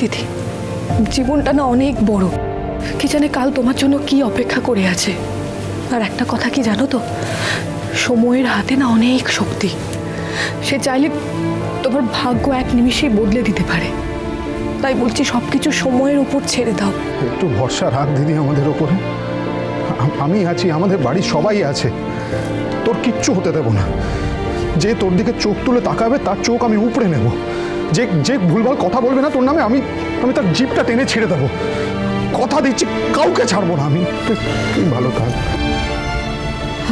দিদি, জীবনটা না অনেক বড়, কি জানে কাল তোমার জন্য কি অপেক্ষা করে আছে। আর একটা কথা কি জানো তো, সময়ের হাতে না অনেক শক্তি, সে চাইলে তোমার ভাগ্য এক নিমিষেই বদলে দিতে পারে। তাই বলছি সবকিছু সময়ের উপর ছেড়ে দাও। একটু ভরসা রাখ দিদি আমাদের ওপরে। আমি আছি, আমাদের বাড়ির সবাই আছে, তোর কিচ্ছু হতে দেব না। যে তোর দিকে চোখ তুলে তাকাবে তার চোখ আমি উপড়ে নেব। যে যে ভুলভাল কথা বলবে না তোর নামে, আমি তার জিভটা টেনে ছেড়ে দেবো। কথা দিচ্ছি, কাউকে ছাড়বো না আমি। কি ভালো কাজ।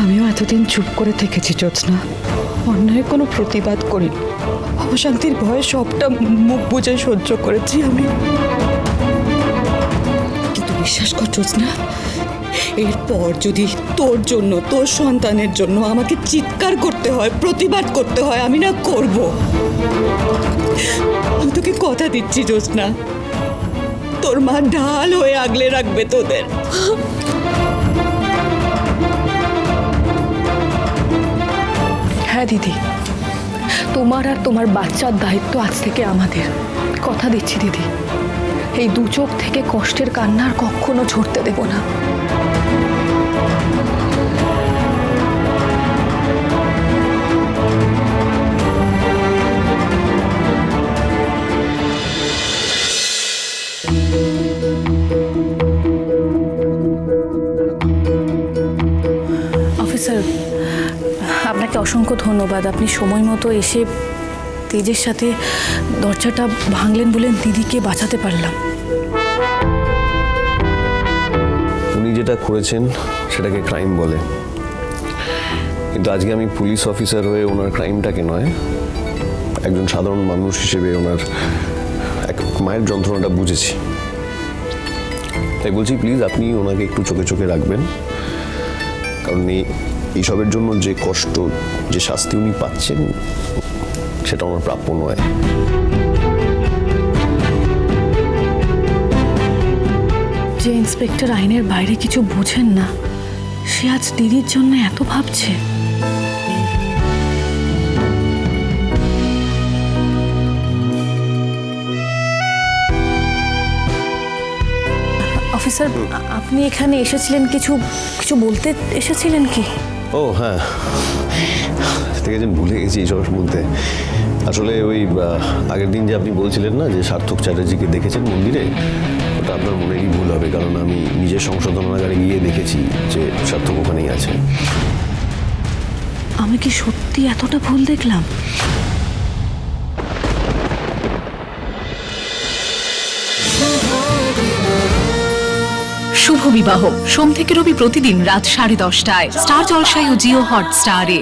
আমিও এতদিন চুপ করে থেকেছি জ্যোৎস্না, অন্যায় কোনো প্রতিবাদ করিনি। অশান্তির ভয়ে সবটা মুখ বুজে সহ্য করেছি আমি। কিন্তু বিশ্বাস কর জ্যোৎস্না, এরপর যদি তোর জন্য, তোর সন্তানের জন্য আমাকে চিৎকার করতে হয়, প্রতিবাদ করতে হয়, আমি না করব। আমি তোকে কথা দিচ্ছি জ্যোৎস্না, তোর মা ঢাল হয়ে আগলে রাখবে তোদের। হ্যাঁ দিদি, তোমার আর তোমার বাচ্চার দায়িত্ব আজ থেকে আমাদের। কথা দিচ্ছি দিদি, এই দু চোখ থেকে কষ্টের কান্নার কখনো ঝরতে দেব না। অফিসার, আপনাকে অসংখ্য ধন্যবাদ। আপনি সময় মতো এসে তেজের সাথে দরজাটা ভাঙলেন বলে দিদিকে বাঁচাতে পারলাম। উনি যেটা করেছেন সেটাকে ক্রাইম বলে, কিন্তু আজকে আমি পুলিশ অফিসার হয়ে ওনার ক্রাইমটাকে নয়, একজন সাধারণ মানুষ হিসেবে ওনার এক মায়ের যন্ত্রণাটা বুঝেছি। তাই বলছি প্লিজ আপনি ওনাকে একটু চোখে চোখে রাখবেন, কারণ এইসবের জন্য যে কষ্ট, যে শাস্তি উনি পাচ্ছেন সেটা ওনার প্রাপ্য নয়। যে ইন্সপেক্টর আইনের বাইরে কিছু বোঝেন না, সে আজ দিদির জন্য এত ভাবছে। অফিসার, আপনি এখানে এসেছিলেন, কিছু কিছু বলতে এসেছিলেন কি? ও হ্যাঁ, থেকে যেন ভুলে গেছি এইসবের মধ্যে। আসলে ওই আগের দিন যে আপনি বলছিলেন না যে সার্থক চ্যাটার্জিকে দেখেছেন মন্দিরে, ওটা আপনার মনেরই ভুল হবে, কারণ আমি নিজের সংশোধনাগারে গিয়ে দেখেছি যে সার্থক ওখানেই আছে। আমি কি সত্যি এতটা ভুল দেখলাম? শুভ বিবাহ সোম থেকে রবি প্রতিদিন রাত 10:30টায় স্টার জলসায় ও জিও হটস্টারে।